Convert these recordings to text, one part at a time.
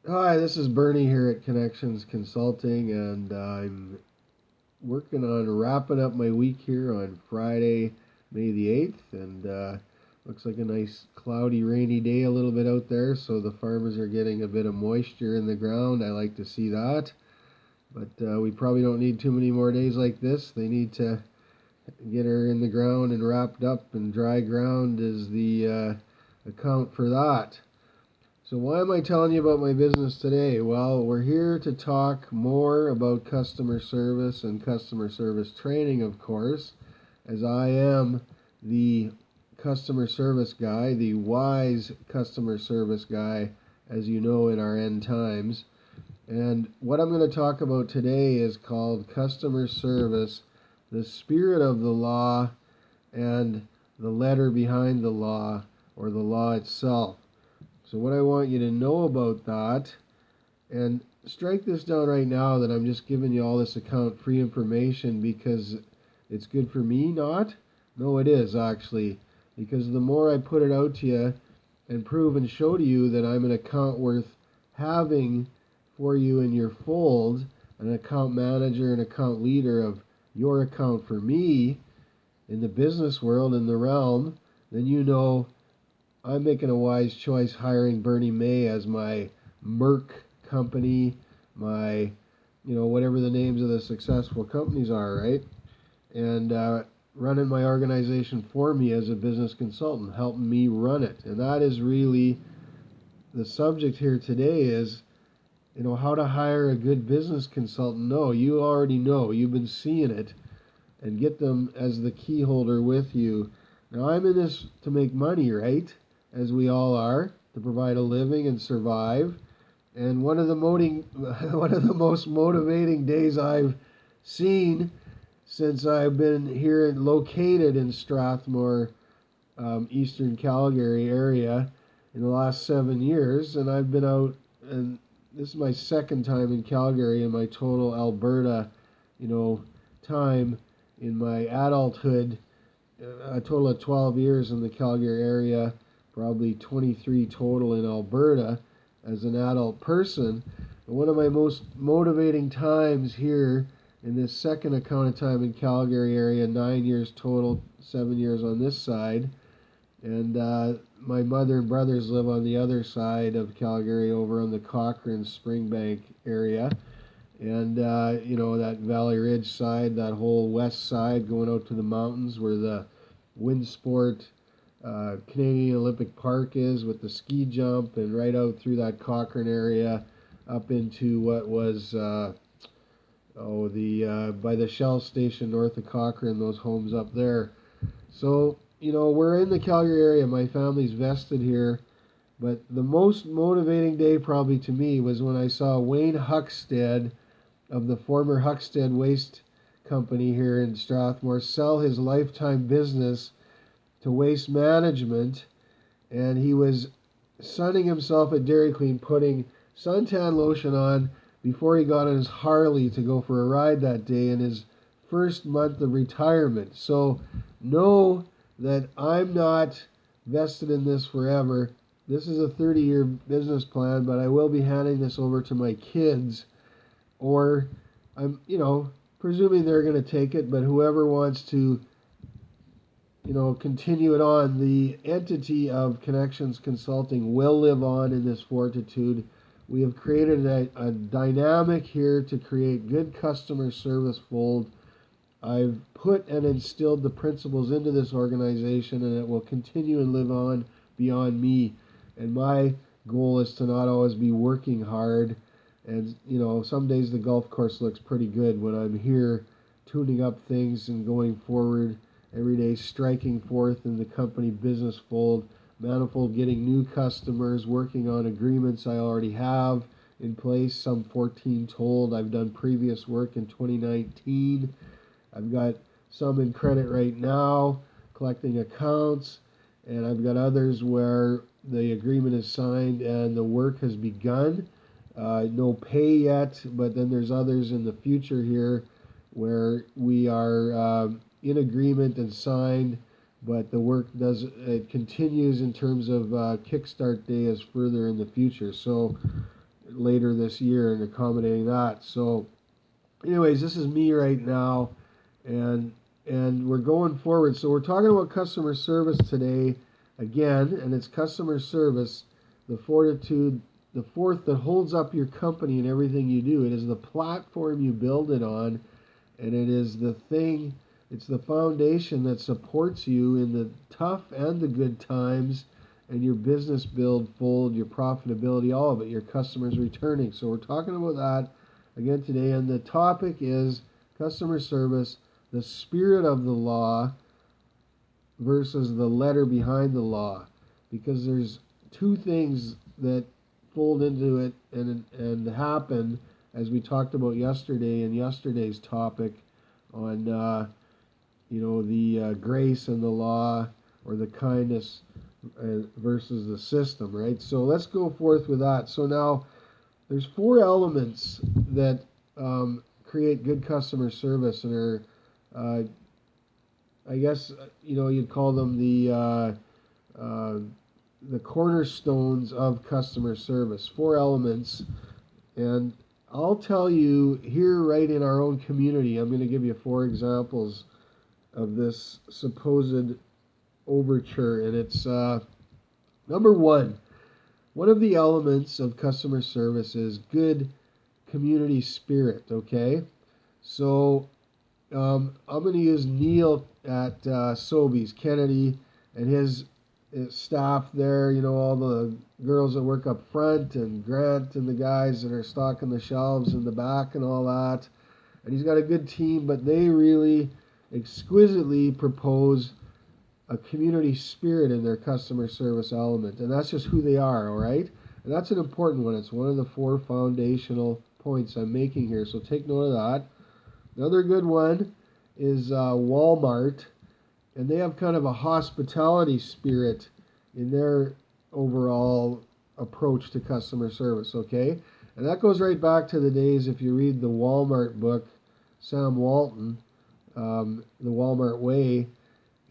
Hi, this is Bernie here at Connections Consulting, and I'm working on wrapping up my week here on Friday, May the 8th, and looks like a nice cloudy, rainy day a little bit out there, so the farmers are getting a bit of moisture in the ground. I like to see that, but we probably don't need too many more days like this. They need to get her in the ground and wrapped up, and dry ground is the account for that. So, why am I telling you about my business today? Well, we're here to talk more about customer service and customer service training, of course, as I am the customer service guy, the wise customer service guy, as you know, in our end times. And what I'm going to talk about today is called customer service, the spirit of the law, and the letter behind the law, or the law itself. So, what I want you to know about that, and strike this down right now that I'm just giving you all this account free information because it's good for me, not? No, it is actually. Because the more I put it out to you and prove and show to you that I'm an account worth having for you in your fold, an account manager, an account leader of your account for me in the business world, in the realm, then you know I'm making a wise choice hiring Bernie May as my Merck company, my, whatever the names of the successful companies are, right? And running my organization for me as a business consultant, helping me run it. And that is really the subject here today is, how to hire a good business consultant. No, you already know. You've been seeing it and get them as the key holder with you. Now, I'm in this to make money, right? As we all are, to provide a living and survive. And one of the one of the most motivating days I've seen since I've been here and located in Strathmore, Eastern Calgary area, in the last 7 years, and I've been out, and this is my second time in Calgary in my total Alberta, time in my adulthood, a total of 12 years in the Calgary area, probably 23 total in Alberta as an adult person. And one of my most motivating times here in this second account of time in Calgary area, 9 years total, 7 years on this side, and my mother and brothers live on the other side of Calgary over on the Cochrane Springbank area. And, that Valley Ridge side, that whole west side going out to the mountains where the wind sport Canadian Olympic Park is with the ski jump, and right out through that Cochrane area up into what was, by the Shell station north of Cochrane, those homes up there. So, we're in the Calgary area. My family's vested here. But the most motivating day, probably to me, was when I saw Wayne Huckstead of the former Huckstead Waste Company here in Strathmore sell his lifetime business to Waste Management, and he was sunning himself at Dairy Queen, putting suntan lotion on before he got on his Harley to go for a ride that day in his first month of retirement. So know that I'm not vested in this forever. This is a 30-year business plan, but I will be handing this over to my kids, or I'm, presuming they're going to take it, but whoever wants to, continue it on, the entity of Connections Consulting will live on in this fortitude. We have created a dynamic here to create good customer service fold. I've put and instilled the principles into this organization, and it will continue and live on beyond me. And my goal is to not always be working hard. And, some days the golf course looks pretty good when I'm here tuning up things and going forward every day, striking forth in the company business fold, manifold getting new customers, working on agreements I already have in place, some 14 told. I've done previous work in 2019. I've got some in credit right now, collecting accounts, and I've got others where the agreement is signed and the work has begun. No pay yet, but then there's others in the future here where we are in agreement and signed, but the work does it continues in terms of kickstart day is further in the future. So later this year and accommodating that. So anyways, this is me right now, and we're going forward. So we're talking about customer service today again, and it's customer service, the fortitude, the fourth that holds up your company and everything you do. It is the platform you build it on, and it is the thing, it's the foundation that supports you in the tough and the good times, and your business build, fold, your profitability, all of it, your customers returning. So we're talking about that again today, and the topic is customer service, the spirit of the law versus the letter behind the law, because there's two things that fold into it and happen, as we talked about yesterday in yesterday's topic on the grace and the law, or the kindness versus the system, right? So let's go forth with that. So now there's four elements that create good customer service, and are, I guess, you'd call them the cornerstones of customer service. Four elements, and I'll tell you here right in our own community, I'm going to give you four examples of this supposed overture, and it's number one. One of the elements of customer service is good community spirit, okay? So I'm going to use Neil at Sobeys, Kennedy, and his staff there, all the girls that work up front, and Grant and the guys that are stocking the shelves in the back and all that. And he's got a good team, but they really exquisitely propose a community spirit in their customer service element, and that's just who they are, all right? And that's an important one. It's one of the four foundational points I'm making here, so take note of that. Another good one is Walmart, and they have kind of a hospitality spirit in their overall approach to customer service, okay? And that goes right back to the days, if you read the Walmart book, Sam Walton, The Walmart Way,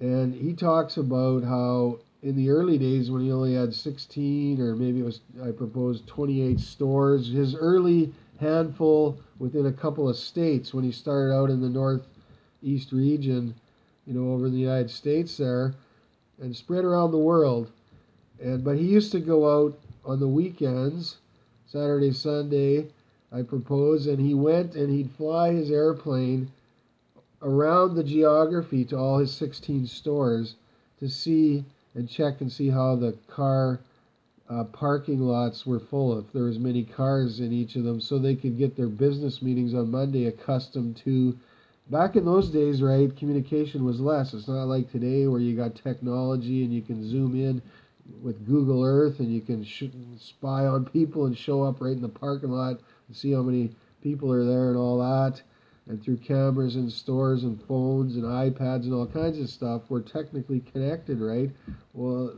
and he talks about how in the early days when he only had 16, or maybe it was, I proposed 28 stores, his early handful within a couple of states when he started out in the northeast region, over in the United States there, and spread around the world. But he used to go out on the weekends, Saturday, Sunday, I propose, and he went and he'd fly his airplane around the geography to all his 16 stores to see and check and see how the car parking lots were full, if there was many cars in each of them, so they could get their business meetings on Monday accustomed to. Back in those days, right, communication was less. It's not like today where you got technology and you can zoom in with Google Earth and you can spy on people and show up right in the parking lot and see how many people are there and all that. And through cameras in stores and phones and iPads and all kinds of stuff, we're technically connected, right? Well,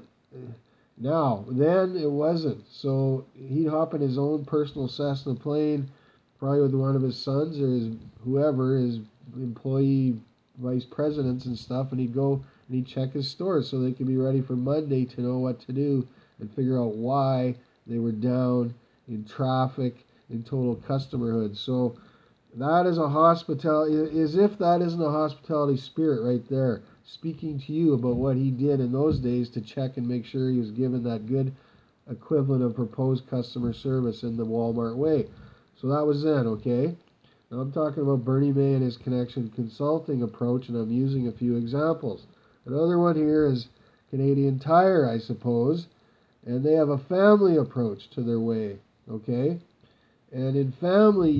then it wasn't. So he'd hop in his own personal Cessna plane, probably with one of his sons or his employee vice presidents and stuff, and he'd go and he'd check his stores so they could be ready for Monday to know what to do and figure out why they were down in traffic, in total customerhood. So that is a hospitality, as if that isn't a hospitality spirit right there, speaking to you about what he did in those days to check and make sure he was given that good equivalent of proposed customer service in the Walmart way. So that was then, okay? Now I'm talking about Bernie May and his connection consulting approach, and I'm using a few examples. Another one here is Canadian Tire, I suppose, and they have a family approach to their way, okay? And in family,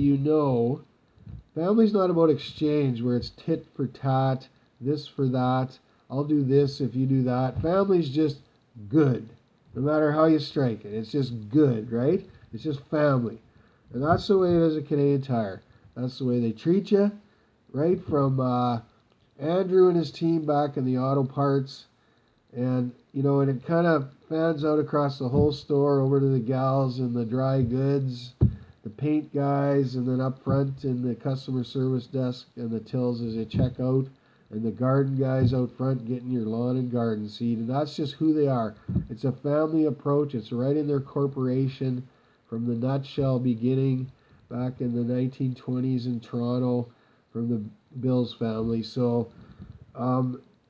family's not about exchange where it's tit for tat, this for that, I'll do this if you do that. Family's just good, no matter how you strike it. It's just good, right? It's just family. And that's the way it is at Canadian Tire. That's the way they treat you, right from Andrew and his team back in the auto parts. And it kind of fans out across the whole store over to the gals in the dry goods, the paint guys, and then up front in the customer service desk and the tills as you check out, and the garden guys out front getting your lawn and garden seed. And that's just who they are. It's a family approach. It's right in their corporation. from the nutshell beginning back in the 1920s in Toronto from the Bills family. So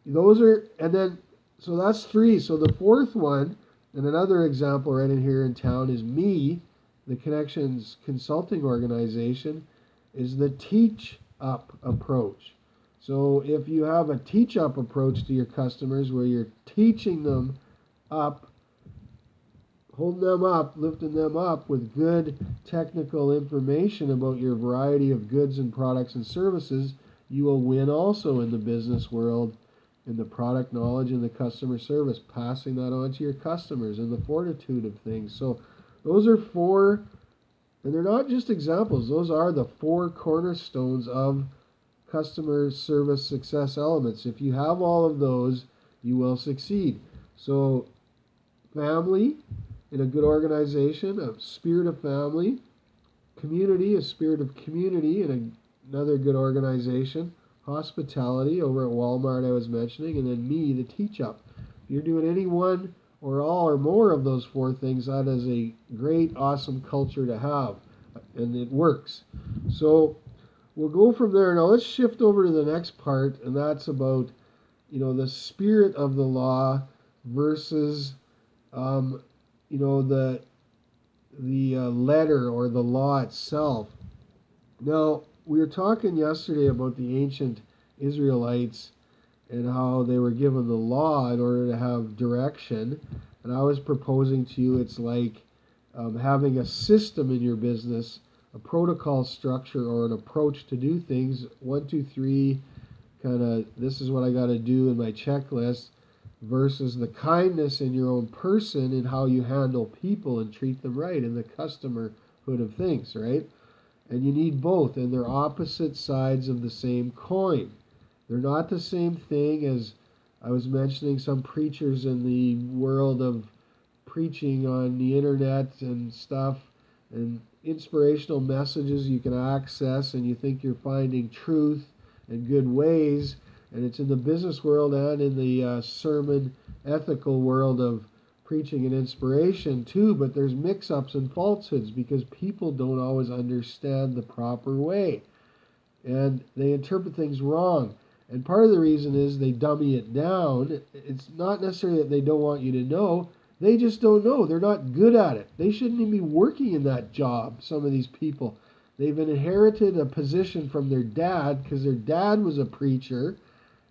those are, and then, so that's three. So the fourth one, and another example right in here in town is me, the Connections Consulting Organization, is the teach up approach. So if you have a teach up approach to your customers where you're teaching them up, holding them up, lifting them up with good technical information about your variety of goods and products and services, you will win also in the business world, in the product knowledge and the customer service, passing that on to your customers and the fortitude of things. So those are four, and they're not just examples, those are the four cornerstones of customer service success elements. If you have all of those, you will succeed. So family in a good organization, a spirit of family; community, a spirit of community in another good organization; hospitality over at Walmart I was mentioning; and then me, the teach up. If you're doing any one or all or more of those four things, that is a great, awesome culture to have, and it works. So we'll go from there. Now let's shift over to the next part, and that's about, the spirit of the law versus the letter or the law itself. Now, we were talking yesterday about the ancient Israelites and how they were given the law in order to have direction. And I was proposing to you it's like having a system in your business, a protocol structure or an approach to do things. 1, 2, 3, kind of, this is what I got to do in my checklist, versus the kindness in your own person and how you handle people and treat them right in the customerhood of things, right? And you need both, and they're opposite sides of the same coin. They're not the same thing. As I was mentioning, some preachers in the world of preaching on the internet and stuff, and inspirational messages you can access, and you think you're finding truth and good ways, and it's in the business world and in the sermon ethical world of preaching and inspiration too, but there's mix-ups and falsehoods because people don't always understand the proper way, and they interpret things wrong. And part of the reason is they dummy it down. It's not necessarily that they don't want you to know, they just don't know. They're not good at it. They shouldn't even be working in that job, some of these people. They've inherited a position from their dad because their dad was a preacher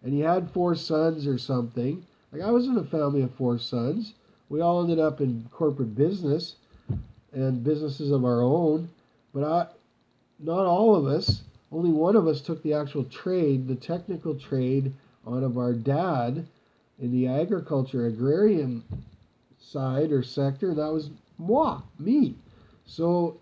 and he had 4 sons or something. Like, I was in a family of 4 sons. We all ended up in corporate business and businesses of our own, but not all of us. Only one of us took the actual trade, the technical trade, on of our dad in the agriculture, agrarian side or sector, and that was me. So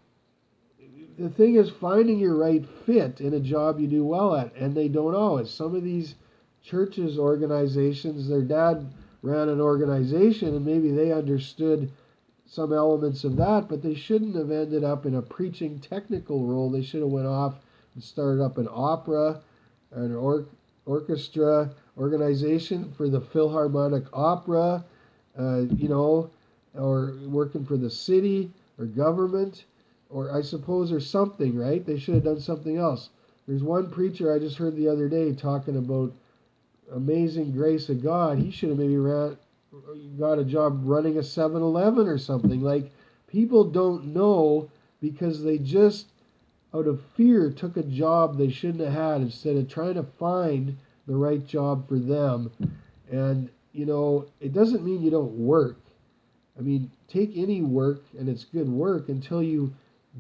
the thing is finding your right fit in a job you do well at, and they don't always. Some of these churches, organizations, their dad ran an organization and maybe they understood some elements of that, but they shouldn't have ended up in a preaching technical role. They should have went off and started up an opera, an orchestra organization for the Philharmonic Opera, or working for the city or government, or I suppose, or something, right? They should have done something else. There's one preacher I just heard the other day talking about Amazing Grace of God. He should have maybe got a job running a 7-Eleven or something. Like, people don't know because they just, out of fear, took a job they shouldn't have had instead of trying to find the right job for them. And, it doesn't mean you don't work. I mean, take any work, and it's good work, until you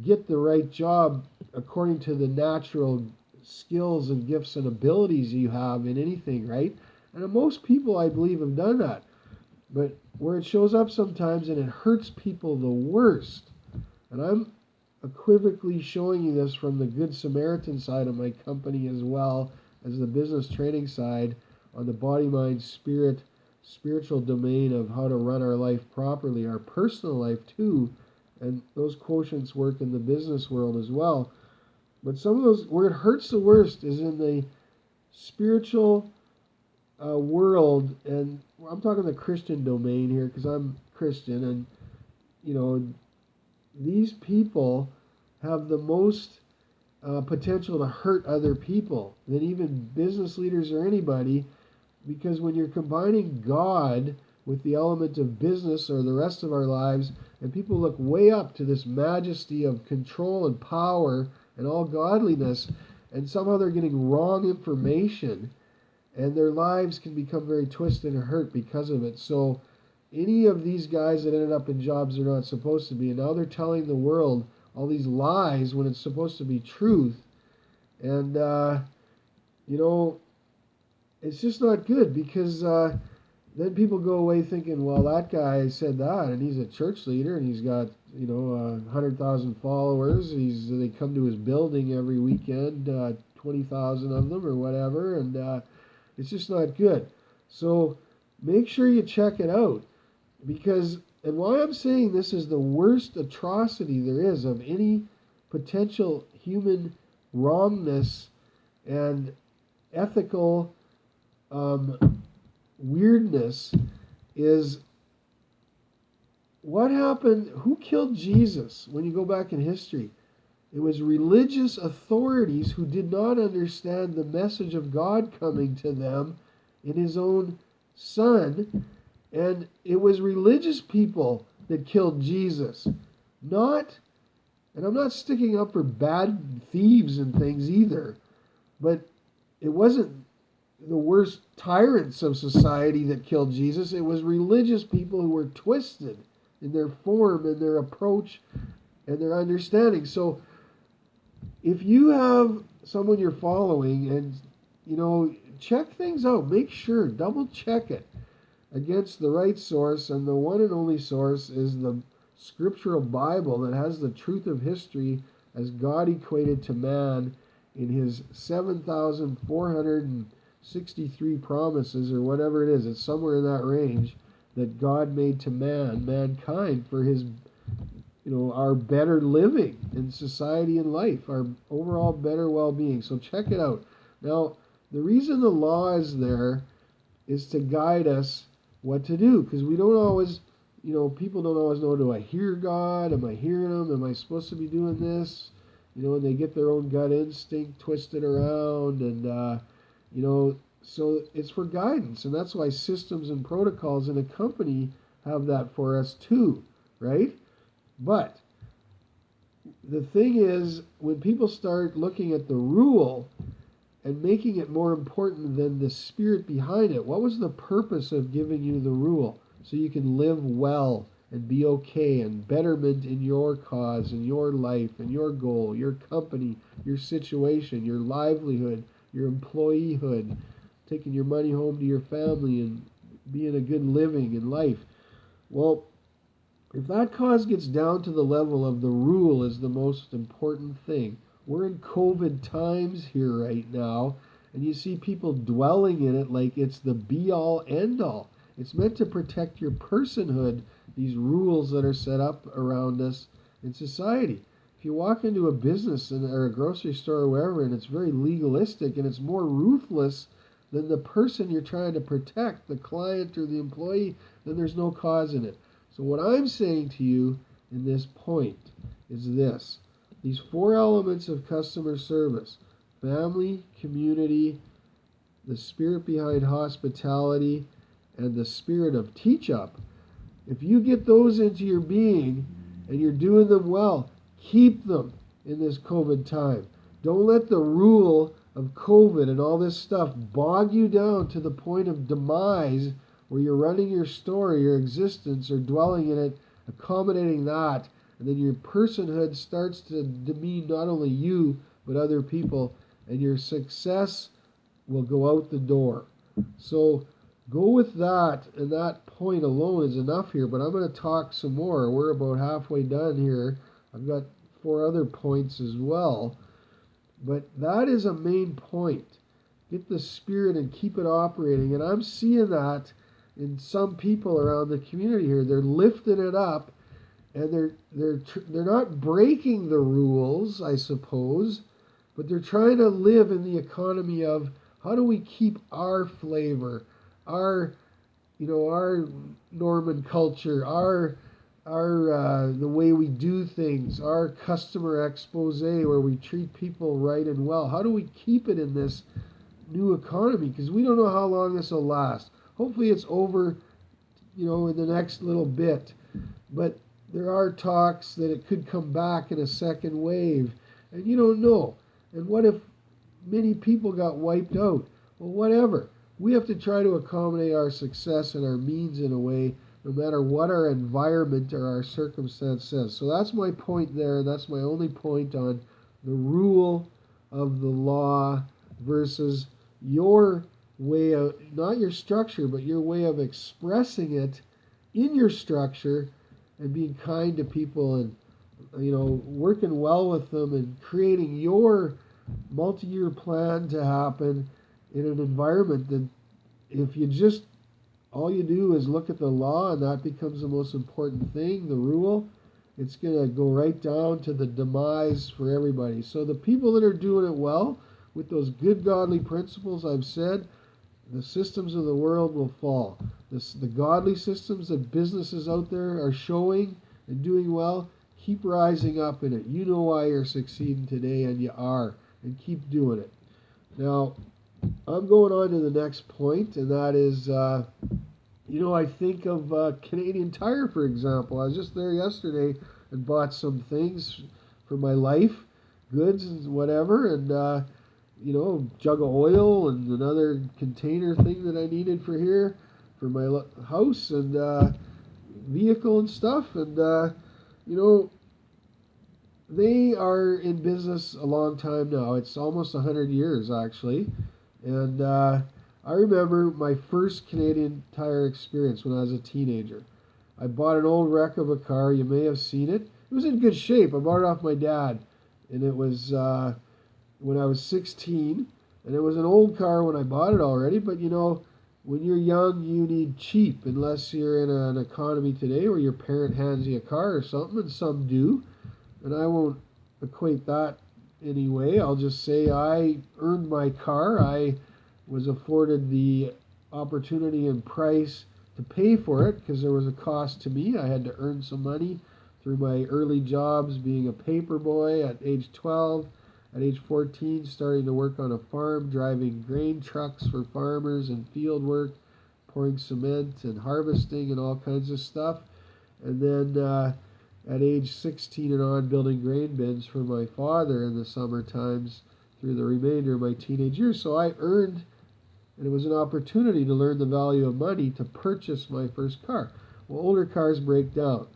get the right job according to the natural skills and gifts and abilities you have in anything, right? And most people, I believe, have done that. But where it shows up sometimes and it hurts people the worst, and I'm equivocally showing you this from the Good Samaritan side of my company as well as the business training side, on the body, mind, spirit, spiritual domain of how to run our life properly, our personal life too, and those quotients work in the business world as well. But some of those, where it hurts the worst is in the spiritual world, and I'm talking the Christian domain here because I'm Christian, and these people have the most potential to hurt other people than even business leaders or anybody, because when you're combining God with the element of business or the rest of our lives, and people look way up to this majesty of control and power and all godliness, and somehow they're getting wrong information, and their lives can become very twisted and hurt because of it. So any of these guys that ended up in jobs they're not supposed to be, and now they're telling the world all these lies when it's supposed to be truth, and you know, it's just not good, because then people go away thinking, well, that guy said that, and he's a church leader, and he's got 100,000 followers. They come to his building every weekend, 20,000 of them or whatever, and it's just not good. So make sure you check it out, because, and why I'm saying this is the worst atrocity there is of any potential human wrongness and ethical weirdness, is what happened, who killed Jesus when you go back in history? It was religious authorities who did not understand the message of God coming to them in his own son. And it was religious people that killed Jesus. Not, and I'm not sticking up for bad thieves and things either, but it wasn't the worst tyrants of society that killed Jesus. It was religious people who were twisted in their form and their approach and their understanding. So if you have someone you're following, and check things out, make sure, double check it against the right source, and the one and only source is the scriptural Bible that has the truth of history as God equated to man in his 7,463 promises, or whatever it is. It's somewhere in that range that God made to mankind for his our better living in society and life, our overall better well-being. So check it out. Now, the reason the law is there is to guide us what to do, because we don't always, people don't always know, do I hear God? Am I hearing him? Am I supposed to be doing this? And they get their own gut instinct twisted around, and, so it's for guidance. And that's why systems and protocols in a company have that for us too, right? But the thing is, when people start looking at the rule and making it more important than the spirit behind it, what was the purpose of giving you the rule? So you can live well and be okay, and betterment in your cause and your life and your goal, your company, your situation, your livelihood, your employeehood, taking your money home to your family and being a good living in life. Well, if that cause gets down to the level of the rule is the most important thing. We're in COVID times here right now, and you see people dwelling in it like it's the be-all, end-all. It's meant to protect your personhood, these rules that are set up around us in society. If you walk into a business or a grocery store or wherever, and it's very legalistic and it's more ruthless than the person you're trying to protect, the client or the employee, then there's no cause in it. So what I'm saying to you in this point is this. These four elements of customer service: family, community, the spirit behind hospitality, and the spirit of teach-up. If you get those into your being and you're doing them well, keep them in this COVID time. Don't let the rule of COVID and all this stuff bog you down to the point of demise, where you're running your store, your existence, or dwelling in it, accommodating that, and then your personhood starts to demean not only you, but other people, and your success will go out the door. So go with that, and that point alone is enough here, but I'm going to talk some more. We're about halfway done here. I've got 4 other points as well, but that is a main point. Get the spirit and keep it operating, and I'm seeing that in some people around the community here. They're lifting it up, and they're not breaking the rules, I suppose, but they're trying to live in the economy of how do we keep our flavor, our Norman culture, our the way we do things, our customer expose where we treat people right and well. How do we keep it in this new economy? Because we don't know how long this will last. Hopefully it's over, in the next little bit. But there are talks that it could come back in a second wave, and you don't know. And what if many people got wiped out? Well, whatever. We have to try to accommodate our success and our means in a way, no matter what our environment or our circumstance says. So that's my point there. That's my only point on the rule of the law versus your way of, not your structure, but your way of expressing it in your structure and being kind to people and, working well with them and creating your multi-year plan to happen in an environment that if you just all you do is look at the law and that becomes the most important thing, the rule, it's going to go right down to the demise for everybody. So the people that are doing it well with those good godly principles I've said, the systems of the world will fall. The godly systems that businesses out there are showing and doing well, keep rising up in it. You know why you're succeeding today, and you are, and keep doing it. Now, I'm going on to the next point, and that is, I think of Canadian Tire, for example. I was just there yesterday and bought some things for my life, goods and whatever, and, jug of oil and another container thing that I needed for here, for my house and vehicle and stuff. And, they are in business a long time now. It's almost 100 years, actually. And I remember my first Canadian Tire experience when I was a teenager. I bought an old wreck of a car. You may have seen it. It was in good shape. I bought it off my dad. And it was when I was 16. And it was an old car when I bought it already. But, when you're young, you need cheap. Unless you're in an economy today where your parent hands you a car or something. And some do. And I won't equate that anyway. I'll just say I earned my car. I was afforded the opportunity and price to pay for it because there was a cost to me. I had to earn some money through my early jobs, being a paper boy at age 12, at age 14 starting to work on a farm, driving grain trucks for farmers and field work, pouring cement and harvesting and all kinds of stuff. And then at age 16 and on, building grain bins for my father in the summer times through the remainder of my teenage years. So I earned, and it was an opportunity to learn the value of money to purchase my first car. Well, older cars break down.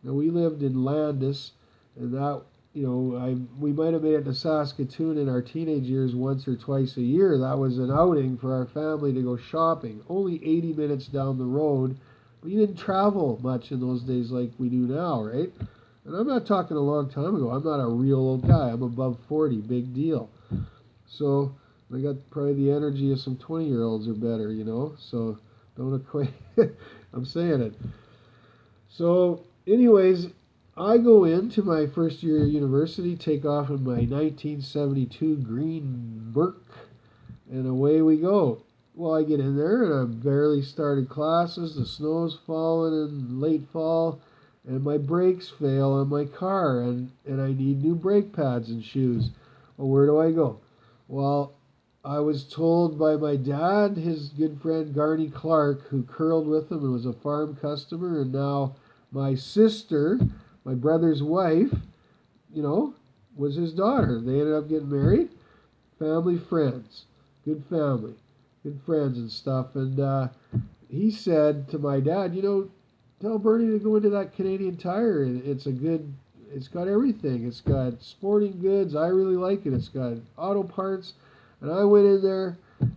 Now, we lived in Landis, and that, we might have made it to Saskatoon in our teenage years once or twice a year. That was an outing for our family to go shopping. Only 80 minutes down the road. We didn't travel much in those days like we do now, right? And I'm not talking a long time ago. I'm not a real old guy. I'm above 40. Big deal. So I got probably the energy of some 20-year-olds or better, So don't equate. I'm saying it. So anyways, I go into my first year of university, take off in my 1972 green Merc, and away we go. Well, I get in there, and I've barely started classes. The snow's falling in late fall, and my brakes fail on my car, and I need new brake pads and shoes. Well, where do I go? Well, I was told by my dad, his good friend Garney Clark, who curled with him and was a farm customer, and now my sister, my brother's wife, was his daughter. They ended up getting married. Family, friends. Good family. Good friends and stuff. And he said to my dad, tell Bernie to go into that Canadian Tire. It's got everything. It's got sporting goods. I really like it. It's got auto parts. And I went in there,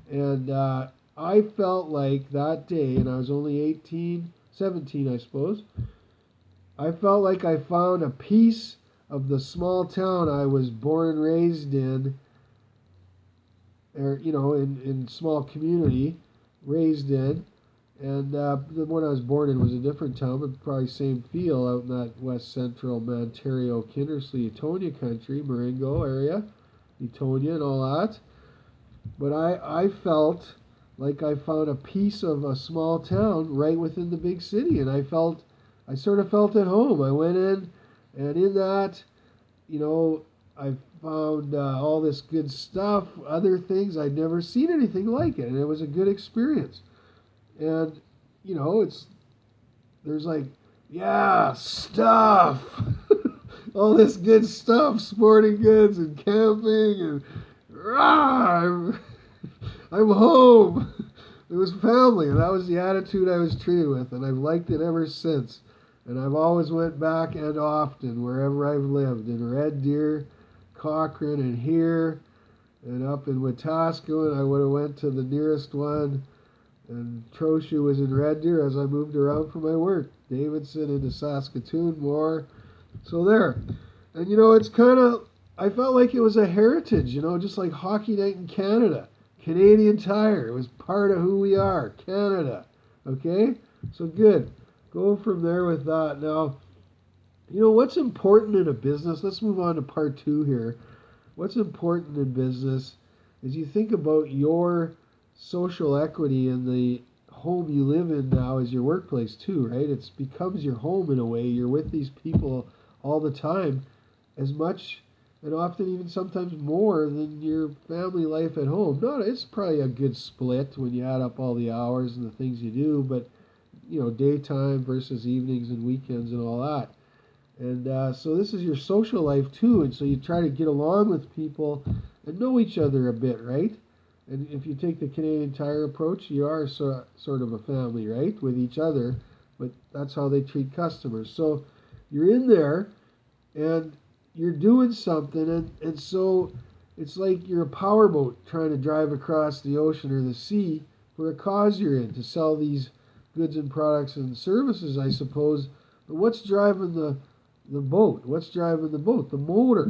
and I felt like that day, and I was only 17, I suppose. I felt like I found a piece of the small town I was born and raised in, or in small community, raised in, and the one I was born in was a different town, but probably same feel out in that west central Ontario, Kindersley, Etonia country, Marengo area, Etonia and all that. But I felt like I found a piece of a small town right within the big city, and I felt I sort of felt at home. I went in, and in that, you know, I found all this good stuff, other things. I'd never seen anything like it, and it was a good experience. And, you know, there's like, yeah, stuff. All this good stuff, sporting goods and camping, and rah, I'm home. It was family, and that was the attitude I was treated with, and I've liked it ever since. And I've always went back and often wherever I've lived, in Red Deer, Cochrane, and here, and up in Wetaskiwin. I would have went to the nearest one, and Trochu was in Red Deer as I moved around for my work. Davidson into Saskatoon more. So there. And you know, it's kind of, I felt like it was a heritage, you know, just like Hockey Night in Canada. Canadian Tire. It was part of who we are. Canada. Okay? So good. Go from there with that. Now, you know, what's important in a business? Let's move on to part 2 here. What's important in business is you think about your social equity in the home you live in now as your workplace too, right? It becomes your home in a way. You're with these people all the time, as much and often even sometimes more than your family life at home. No, it's probably a good split when you add up all the hours and the things you do, but you know, daytime versus evenings and weekends and all that. And so this is your social life too, and so you try to get along with people and know each other a bit, right? And if you take the Canadian Tire approach, you are sort of a family, right, with each other, but that's how they treat customers. So you're in there, and you're doing something, and so it's like you're a powerboat trying to drive across the ocean or the sea for a cause you're in, to sell these goods and products and services, I suppose. But what's driving the boat? What's driving the boat? The motor.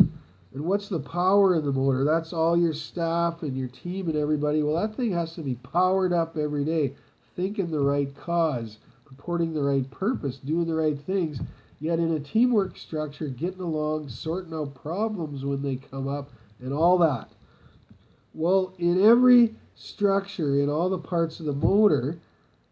And what's the power in the motor? That's all your staff and your team and everybody. Well, that thing has to be powered up every day, thinking the right cause, purporting the right purpose, doing the right things, yet in a teamwork structure, getting along, sorting out problems when they come up, and all that. Well, in every structure, in all the parts of the motor,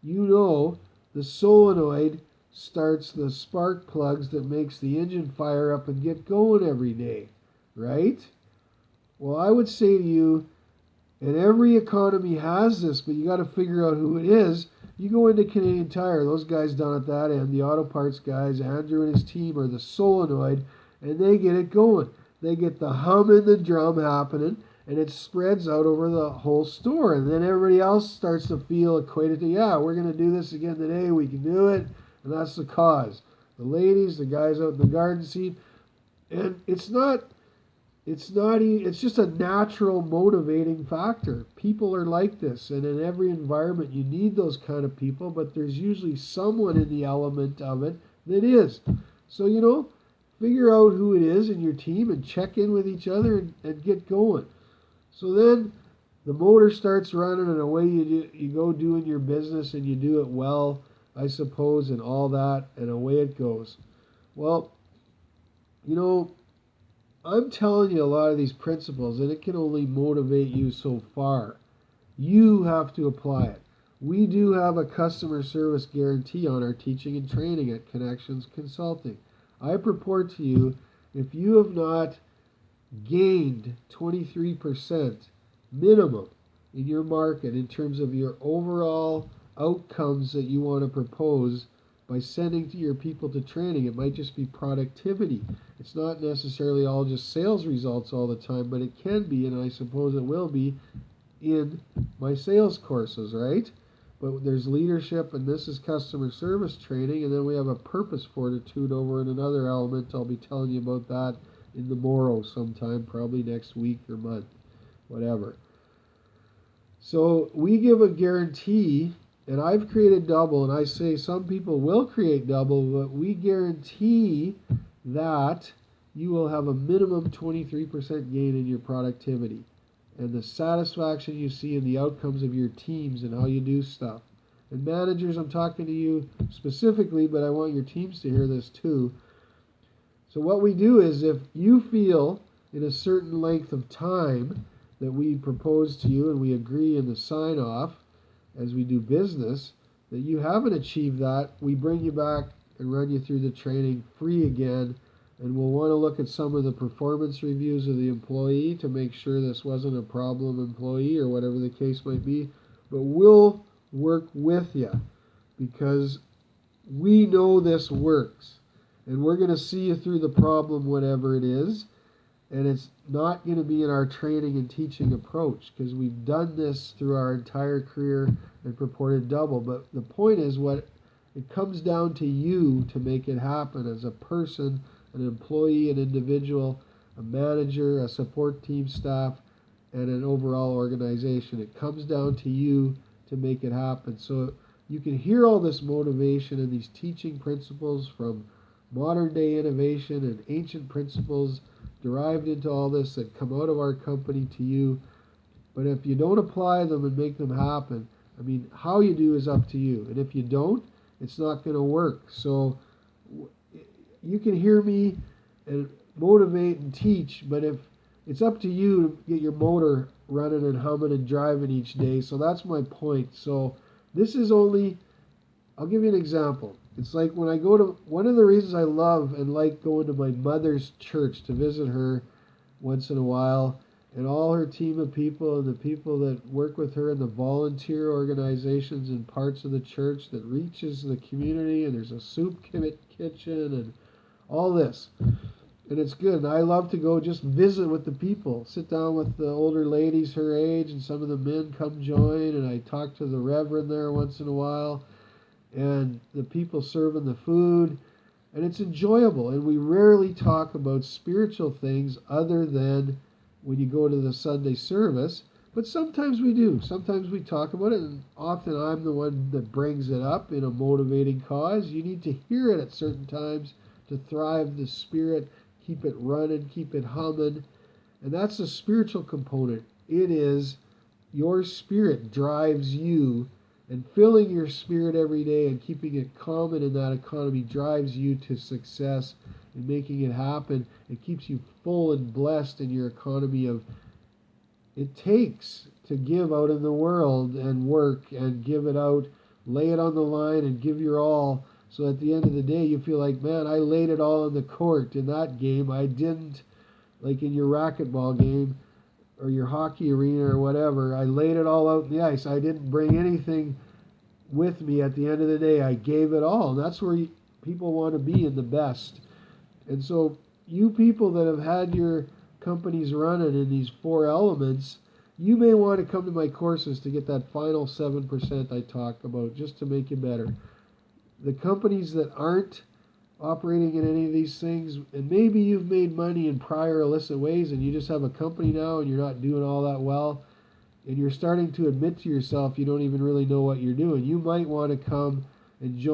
you know the solenoid starts the spark plugs that makes the engine fire up and get going every day, right? Well, I would say to you, and every economy has this, but you got to figure out who it is. You go into Canadian Tire, those guys down at that end, the auto parts guys, Andrew and his team, are the solenoid, and they get it going. They get the hum and the drum happening, and it spreads out over the whole store. And then everybody else starts to feel equated to, yeah, we're going to do this again today. We can do it. And that's the cause. The ladies, the guys out in the garden seat. And it's just a natural motivating factor. People are like this. And in every environment, you need those kind of people. But there's usually someone in the element of it that is. So, you know, figure out who it is in your team and check in with each other and get going. So then the motor starts running, and away you go doing your business, and you do it well, I suppose, and all that, and away it goes. Well, you know, I'm telling you a lot of these principles, and it can only motivate you so far. You have to apply it. We do have a customer service guarantee on our teaching and training at Connections Consulting. I purport to you, if you have not gained 23% minimum in your market in terms of your overall outcomes that you want to propose by sending to your people to training. It might just be productivity. It's not necessarily all just sales results all the time, but it can be, and I suppose it will be in my sales courses, right? But there's leadership, and this is customer service training, and then we have a purpose fortitude over in another element. I'll be telling you about that in the morrow sometime, probably next week or month, whatever. So we give a guarantee, and I've created double, and I say some people will create double, but we guarantee that you will have a minimum 23% gain in your productivity and the satisfaction you see in the outcomes of your teams and how you do stuff. And managers, I'm talking to you specifically, but I want your teams to hear this too. So what we do is, if you feel in a certain length of time that we propose to you and we agree in the sign-off as we do business, that you haven't achieved that, we bring you back and run you through the training free again. And we'll want to look at some of the performance reviews of the employee to make sure this wasn't a problem employee or whatever the case might be. But we'll work with you because we know this works. And we're going to see you through the problem, whatever it is. And it's not going to be in our training and teaching approach because we've done this through our entire career and purported double. But the point is, what it comes down to you to make it happen as a person, an employee, an individual, a manager, a support team staff, and an overall organization. It comes down to you to make it happen. So you can hear all this motivation and these teaching principles from modern day innovation and ancient principles derived into all this that come out of our company to you. But if you don't apply them and make them happen, I mean, how you do is up to you. And if you don't, it's not going to work. So you can hear me and motivate and teach, but if it's up to you to get your motor running and humming and driving each day. So that's my point. So this is only, I'll give you an example. It's like when I go to, one of the reasons I love and like going to my mother's church to visit her once in a while, and all her team of people and the people that work with her and the volunteer organizations and parts of the church that reaches the community, and there's a soup kitchen and all this. And it's good. And I love to go just visit with the people, sit down with the older ladies her age, and some of the men come join, and I talk to the reverend there once in a while, and the people serving the food, and it's enjoyable. And we rarely talk about spiritual things other than when you go to the Sunday service, but sometimes we do. Sometimes we talk about it, and often I'm the one that brings it up in a motivating cause. You need to hear it at certain times to thrive the spirit, keep it running, keep it humming. And that's the spiritual component. It is your spirit drives you, and filling your spirit every day and keeping it common in that economy drives you to success and making it happen. It keeps you full and blessed in your economy of it takes to give out in the world and work and give it out, lay it on the line and give your all. So at the end of the day, you feel like, man, I laid it all on the court in that game. I didn't, like in your racquetball game or your hockey arena or whatever, I laid it all out in the ice. I didn't bring anything with me at the end of the day. I gave it all. And that's where people want to be, in the best. And so you people that have had your companies running in these four elements, you may want to come to my courses to get that final 7% I talk about, just to make you better. The companies that aren't operating in any of these things, and maybe you've made money in prior illicit ways and you just have a company now and you're not doing all that well, and you're starting to admit to yourself you don't even really know what you're doing, you might want to come and join